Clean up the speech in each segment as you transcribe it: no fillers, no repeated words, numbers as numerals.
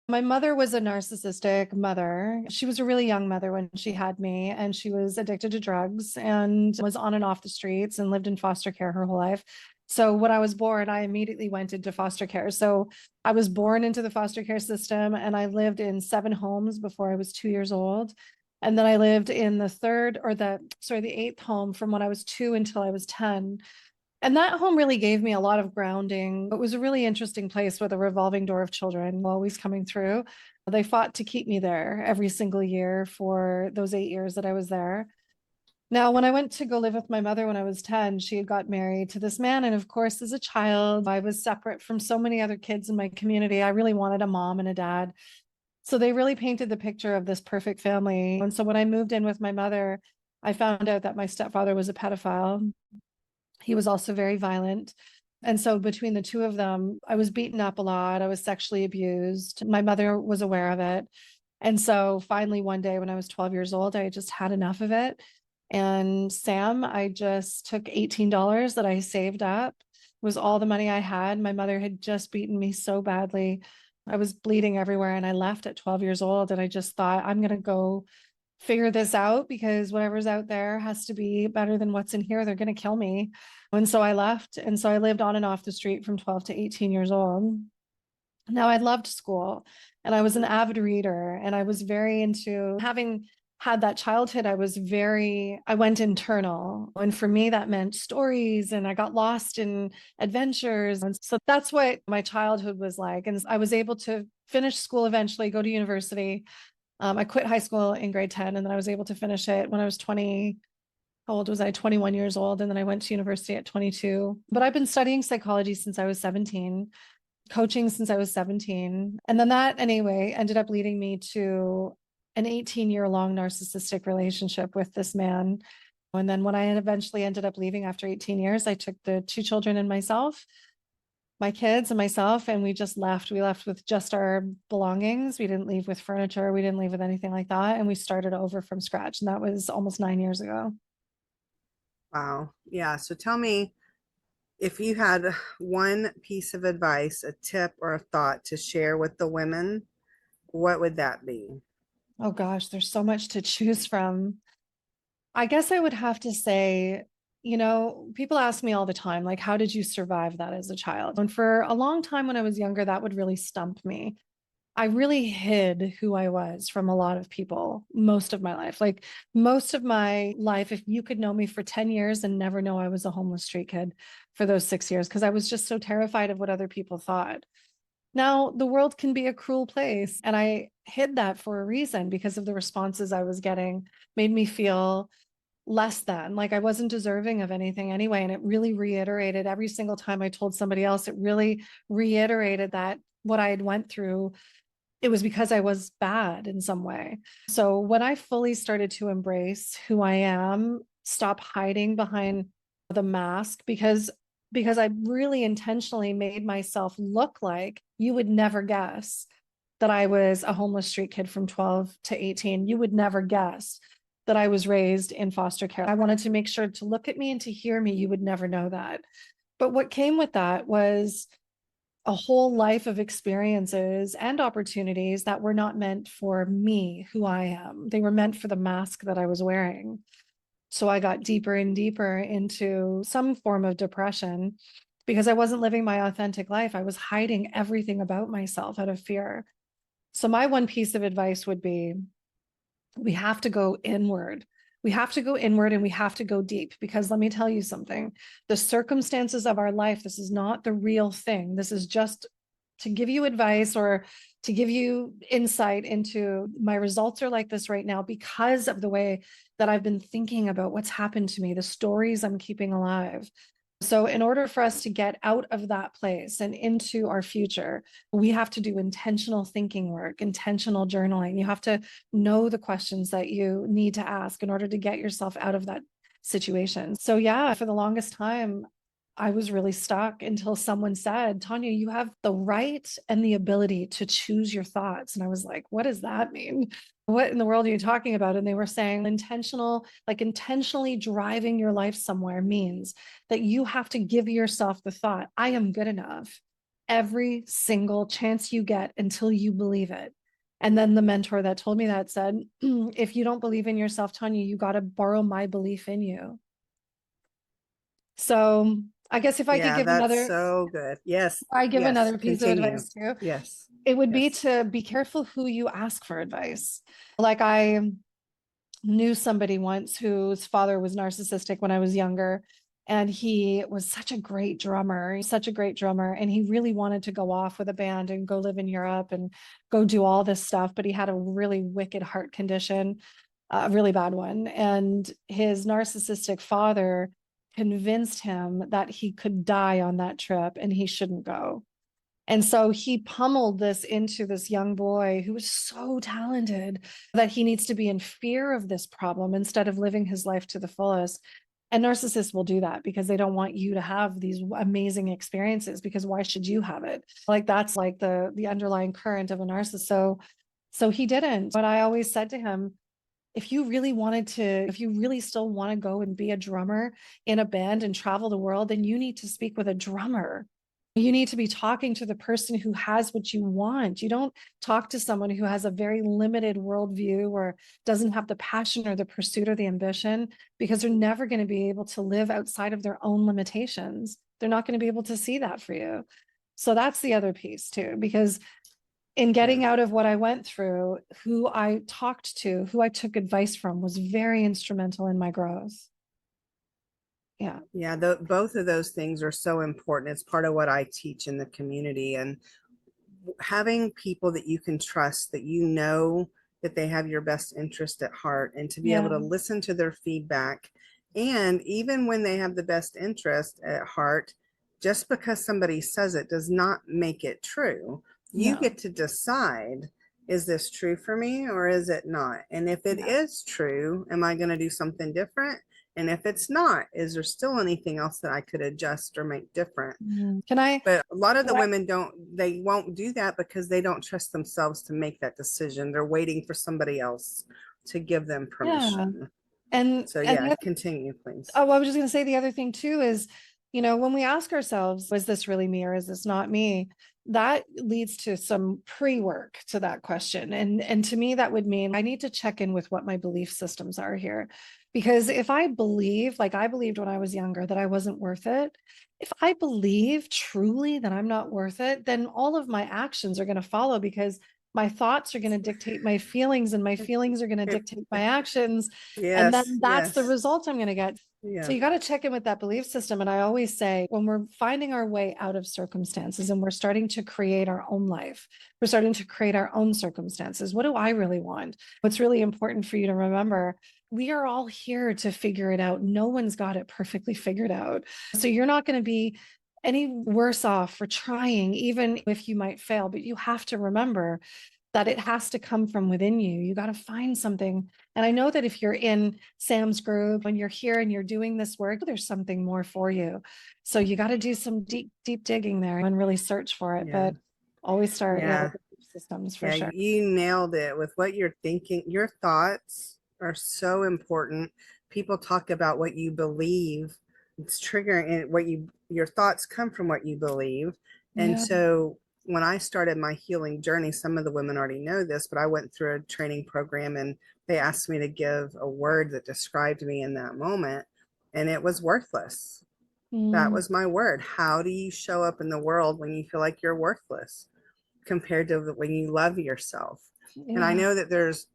My mother was a narcissistic mother. She was a really young mother when she had me, and she was addicted to drugs and was on and off the streets and lived in foster care her whole life. So when I was born, I immediately went into foster care. So I was born into the foster care system, and I lived in 7 homes before I was 2 years old. And then I lived in the eighth home from when I was 2 until I was 10. And that home really gave me a lot of grounding. It was a really interesting place with a revolving door of children always coming through. They fought to keep me there every single year for those 8 years that I was there. Now, when I went to go live with my mother when I was 10, she had got married to this man. And of course, as a child, I was separate from so many other kids in my community. I really wanted a mom and a dad. So they really painted the picture of this perfect family. And so when I moved in with my mother, I found out that my stepfather was a pedophile. He was also very violent. And so between the two of them, I was beaten up a lot. I was sexually abused. My mother was aware of it. And so finally, one day when I was 12 years old, I just had enough of it. And Sam, I just took $18 that I saved up, was all the money I had. My mother had just beaten me so badly. I was bleeding everywhere, and I left at 12 years old. And I just thought, I'm going to go figure this out because whatever's out there has to be better than what's in here. They're going to kill me. And so I left. And so I lived on and off the street from 12 to 18 years old. Now, I loved school, and I was an avid reader, and I was very into having had that childhood. I went internal. And for me, that meant stories, and I got lost in adventures. And so that's what my childhood was like. And I was able to finish school eventually, go to university. I quit high school in grade 10, and then I was able to finish it when I was 20. How old was I? 21 years old. And then I went to university at 22. But I've been studying psychology since I was 17, coaching since I was 17. And then that, anyway, ended up leading me to an 18-year-long narcissistic relationship with this man. And then when I had eventually ended up leaving after 18 years, I took the 2 children and my kids and myself, and we just left. We left with just our belongings. We didn't leave with furniture. We didn't leave with anything like that. And we started over from scratch. And that was almost 9 years ago. Wow. Yeah. So tell me, if you had one piece of advice, a tip, or a thought to share with the women, what would that be? Oh gosh, there's so much to choose from. I guess I would have to say, people ask me all the time, like, how did you survive that as a child? And for a long time when I was younger, that would really stump me. I really hid who I was from a lot of people most of my life. Like most of my life, if you could know me for 10 years and never know I was a homeless street kid for those 6 years, because I was just so terrified of what other people thought. Now, the world can be a cruel place. And I hid that for a reason because of the responses I was getting, made me feel less than, like I wasn't deserving of anything anyway. And it really reiterated every single time I told somebody else, it really reiterated that what I had went through, it was because I was bad in some way. So when I fully started to embrace who I am, stop hiding behind the mask, because I really intentionally made myself look like you would never guess that I was a homeless street kid from 12 to 18. You would never guess that I was raised in foster care. I wanted to make sure to look at me and to hear me. You would never know that. But what came with that was a whole life of experiences and opportunities that were not meant for me, who I am. They were meant for the mask that I was wearing. So I got deeper and deeper into some form of depression because I wasn't living my authentic life. I was hiding everything about myself out of fear. So my one piece of advice would be, we have to go inward. We have to go inward, and we have to go deep, because let me tell you something, the circumstances of our life, this is not the real thing. This is just to give you advice or to give you insight into my results are like this right now because of the way that I've been thinking about what's happened to me, the stories I'm keeping alive. So in order for us to get out of that place and into our future, we have to do intentional thinking work, intentional journaling. You have to know the questions that you need to ask in order to get yourself out of that situation. So yeah, for the longest time, I was really stuck until someone said, Tanya, you have the right and the ability to choose your thoughts. And I was like, what does that mean? What in the world are you talking about? And they were saying intentionally driving your life somewhere means that you have to give yourself the thought, I am good enough. every single chance you get until you believe it. And then the mentor that told me that said, if you don't believe in yourself, Tanya, you got to borrow my belief in you. So I guess if I could Yeah, give that's another, so good. Yes, I give yes. another piece of Continue. advice too, Yes, it would be yes. to be careful who you ask for advice. Like I knew somebody once whose father was narcissistic when I was younger. And he was such a great drummer, such a great drummer. And he really wanted to go off with a band and go live in Europe and go do all this stuff. But he had a really wicked heart condition, a really bad one. And his narcissistic father convinced him that he could die on that trip and he shouldn't go. And so he pummeled this into this young boy who was so talented that he needs to be in fear of this problem instead of living his life to the fullest. And narcissists will do that because they don't want you to have these amazing experiences, because why should you have it? Like that's like the underlying current of a narcissist. So he didn't. But I always said to him, if you really wanted to, if you really still want to go and be a drummer in a band and travel the world, then you need to speak with a drummer. You need to be talking to the person who has what you want. You don't talk to someone who has a very limited worldview or doesn't have the passion or the pursuit or the ambition, because they're never going to be able to live outside of their own limitations. They're not going to be able to see that for you. So that's the other piece too, because in Yeah. getting out of what I went through, who I talked to, who I took advice from was very instrumental in my growth. Yeah. Yeah, both of those things are so important. It's part of what I teach in the community. And having people that you can trust, that you know that they have your best interest at heart, and to be able Yeah. to listen to their feedback. And even when they have the best interest at heart, just because somebody says it does not make it true. You No. get to decide, is this true for me or is it not? And if it Yeah. is true, am I going to do something different? And if it's not, is there still anything else that I could adjust or make different? Can I, But a lot of the can I, women they won't do that because they don't trust themselves to make that decision. They're waiting for somebody else to give them yeah. permission. So And yeah, the other, continue, please. oh, I was just going to say the other thing too is, when we ask ourselves, is this really me or is this not me? That leads to some pre-work to that question. And to me, that would mean I need to check in with what my belief systems are here. Because if I believe, like I believed when I was younger, that I wasn't worth it, if I believe truly that I'm not worth it, then all of my actions are going to follow, because my thoughts are going to dictate my feelings and my feelings are going to dictate my actions. And Yes, then that's the yes, result I'm going to get. So yeah, you got to check in with that belief system. And I always say, when we're finding our way out of circumstances and we're starting to create our own life, we're starting to create our own circumstances. What do I really want? What's really important for you to remember, we are all here to figure it out. No one's got it perfectly figured out. So you're not going to be any worse off for trying, even if you might fail. But you have to remember that it has to come from within you. You got to find something. And I know that if you're in Sam's group, when you're here and you're doing this work, there's something more for you. So you got to do some deep, deep digging there and really search for it. yeah, But always start, yeah, yeah, with the systems for yeah. sure. You nailed it with what you're thinking. Your thoughts are so important. People talk about what you believe. It's triggering, and your thoughts come from what you believe. And Yeah. so when I started my healing journey, some of the women already know this, but I went through a training program and they asked me to give a word that described me in that moment. And it was worthless. That Mm, was my word. How do you show up in the world when you feel like you're worthless compared to when you love yourself? And I yeah. know that there's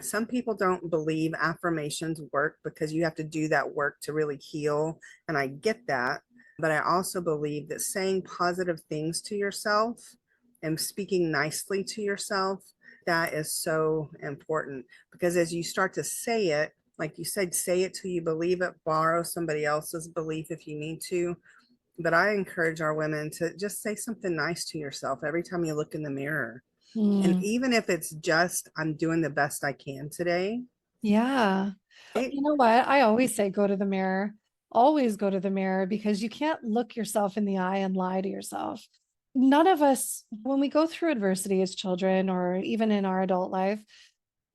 some people don't believe affirmations work because you have to do that work to really heal. And I get that. But I also believe that saying positive things to yourself and speaking nicely to yourself, that is so important, because as you start to say it, like you said, say it till you believe it, borrow somebody else's belief if you need to. But I encourage our women to just say something nice to yourself every time you look in the mirror. And Mm, even if it's just, I'm doing the best I can today. yeah. Right? You know what? I always say go to the mirror. Always go to the mirror, because you can't look yourself in the eye and lie to yourself. None of us, when we go through adversity as children or even in our adult life,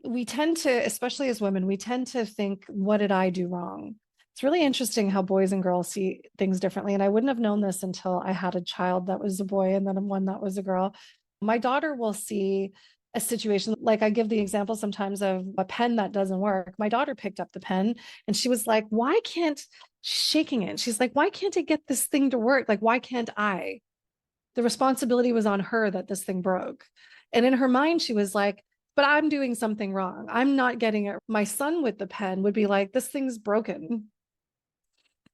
we tend to, especially as women, we tend to think, what did I do wrong? It's really interesting how boys and girls see things differently. And I wouldn't have known this until I had a child that was a boy and then one that was a girl. My daughter will see a situation, like I give the example sometimes of a pen that doesn't work. My daughter picked up the pen and she was like, why can't, shaking it. She's like, why can't I get this thing to work? Like, why can't I? The responsibility was on her that this thing broke. And in her mind, she was like, but I'm doing something wrong. I'm not getting it. My son with the pen would be like, this thing's broken.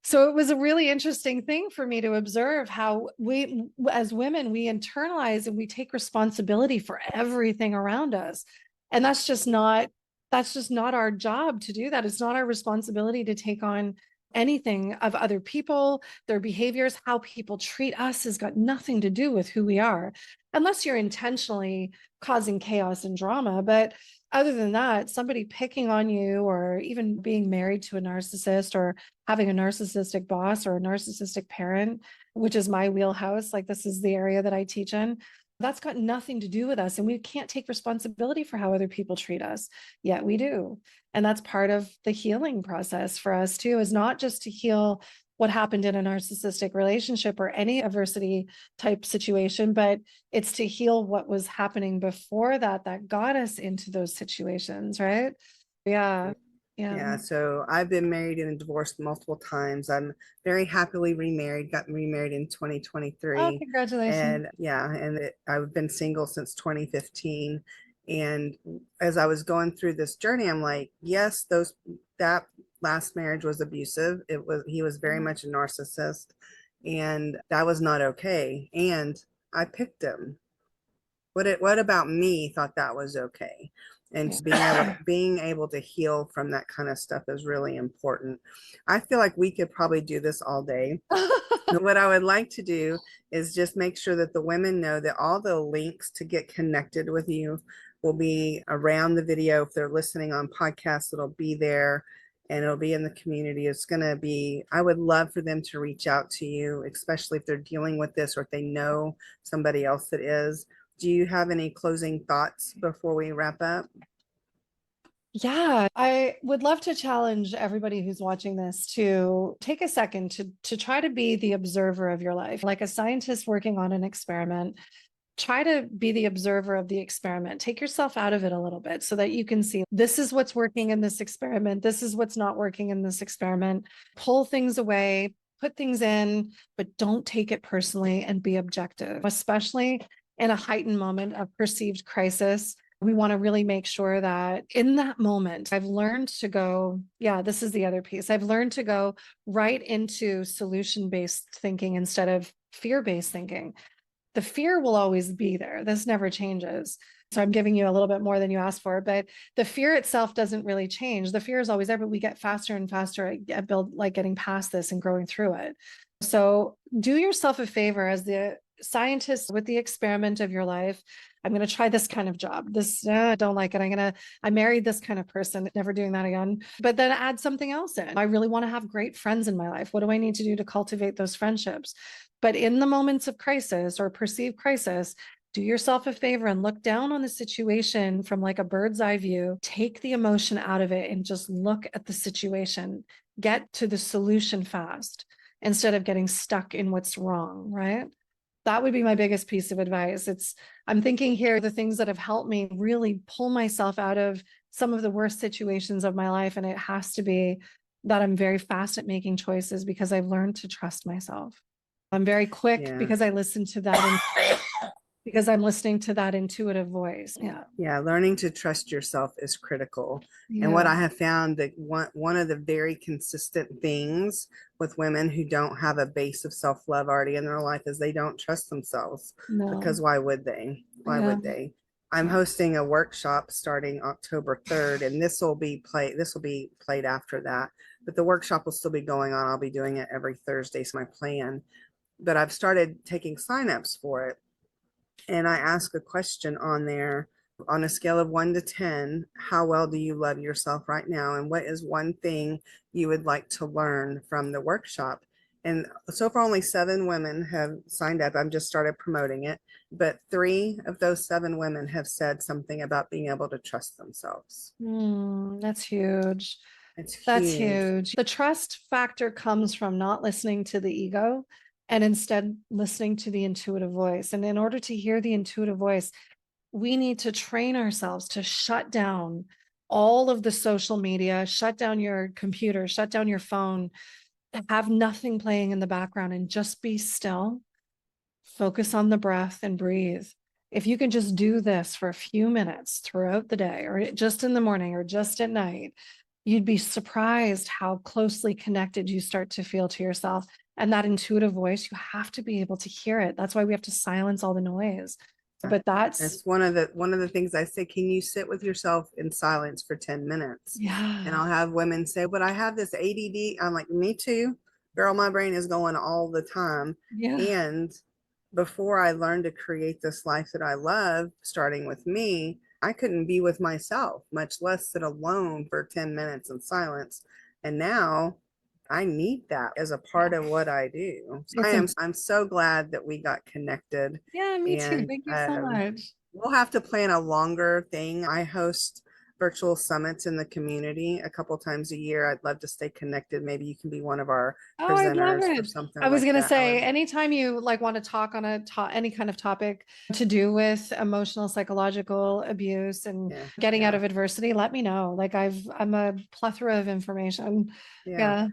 So it was a really interesting thing for me to observe how we, as women, we internalize and we take responsibility for everything around us. And that's just not our job to do that. It's not our responsibility to take on anything of other people, their behaviors. How people treat us has got nothing to do with who we are, unless you're intentionally causing chaos and drama. But other than that, somebody picking on you, or even being married to a narcissist, or having a narcissistic boss or a narcissistic parent, which is my wheelhouse, like this is the area that I teach in, that's got nothing to do with us. And we can't take responsibility for how other people treat us, yet we do. And that's part of the healing process for us too, is not just to heal what happened in a narcissistic relationship or any adversity type situation, but it's to heal what was happening before that, that got us into those situations, right? Yeah. Yeah, Yeah. so I've been married and divorced multiple times. I'm very happily remarried, got remarried in Oh, 2023. congratulations. And yeah, I've been single since 2015. And as I was going through this journey, I'm like, yes, that last marriage was abusive. He was very much a narcissist, and that was not okay. And I picked him. What about me thought that was okay? And Yeah. being able to heal from that kind of stuff is really important. I feel like we could probably do this all day. But what I would like to do is just make sure that the women know that all the links to get connected with you will be around the video. If they're listening on podcasts, it'll be there, and it'll be in the community. It's going to be, I would love for them to reach out to you, especially if they're dealing with this or if they know somebody else that is. Do you have any closing thoughts before we wrap up? Yeah, I would love to challenge everybody who's watching this to take a second to try to be the observer of your life. Like a scientist working on an experiment, try to be the observer of the experiment. Take yourself out of it a little bit so that you can see this is what's working in this experiment. This is what's not working in this experiment. Pull things away, put things in, but don't take it personally and be objective, especially in a heightened moment of perceived crisis. We want to really make sure that in that moment, I've learned to go, yeah, this is the other piece. I've learned to go right into solution-based thinking instead of fear-based thinking. The fear will always be there. This never changes. So I'm giving you a little bit more than you asked for, but the fear itself doesn't really change. The fear is always there, but we get faster and faster at getting past this and growing through it. So do yourself a favor as the scientist with the experiment of your life. I'm going to try this kind of job. This, I don't like it. I married this kind of person, never doing that again. But then add something else in. I really want to have great friends in my life. What do I need to do to cultivate those friendships? But in the moments of crisis or perceived crisis, do yourself a favor and look down on the situation from like a bird's eye view. Take the emotion out of it and just look at the situation. Get to the solution fast instead of getting stuck in what's wrong, right? That would be my biggest piece of advice. I'm thinking here, the things that have helped me really pull myself out of some of the worst situations of my life. And it has to be that I'm very fast at making choices because I've learned to trust myself. I'm very quick Yeah. because I listen to that because I'm listening to that intuitive voice. Yeah. Yeah, learning to trust yourself is critical. And what Yeah. I have found that one of the very consistent things with women who don't have a base of self-love already in their life is they don't trust themselves, No. because why would they? Why Yeah. would they? I'm hosting a workshop starting October 3rd, and this will be played after that. But the workshop will still be going on. I'll be doing it every Thursday, is my plan. But I've started taking signups for it. And I ask a question on there: on a scale of 1 to 10, how well do you love yourself right now? And what is one thing you would like to learn from the workshop? And so far, only 7 women have signed up. I'm just started promoting it, but 3 of those 7 women have said something about being able to trust themselves. That's huge. It's That's huge. huge. The trust factor comes from not listening to the ego and instead listening to the intuitive voice. And in order to hear the intuitive voice, we need to train ourselves to shut down all of the social media, shut down your computer, shut down your phone, have nothing playing in the background and just be still. Focus on the breath and breathe. If you can just do this for a few minutes throughout the day, or just in the morning, or just at night, you'd be surprised how closely connected you start to feel to yourself. And that intuitive voice, you have to be able to hear it. That's why we have to silence all the noise. But that's, That's one of the things I say, can you sit with yourself in silence for 10 minutes? And yeah, I'll have women say, but I have this ADD. I'm like, me too. Girl, my brain is going all the time. yeah, And before I learned to create this life that I love, starting with me, I couldn't be with myself, much less sit alone for 10 minutes in silence. And now I need that as a yeah. part of what I do. So It's a, I'm so glad that we got connected. yeah, me too. And Thank you so much. we'll have to plan a longer thing. I host virtual summits in the community a couple times a year. I'd love to stay connected. Maybe you can be one of our Oh, I'd love presenters for it. something I was like gonna that. I say, would, anytime you like want to talk on any kind of topic to do with emotional, psychological abuse and yeah, getting out yeah, of adversity, let me know. I'm a plethora of information. yeah. Yeah.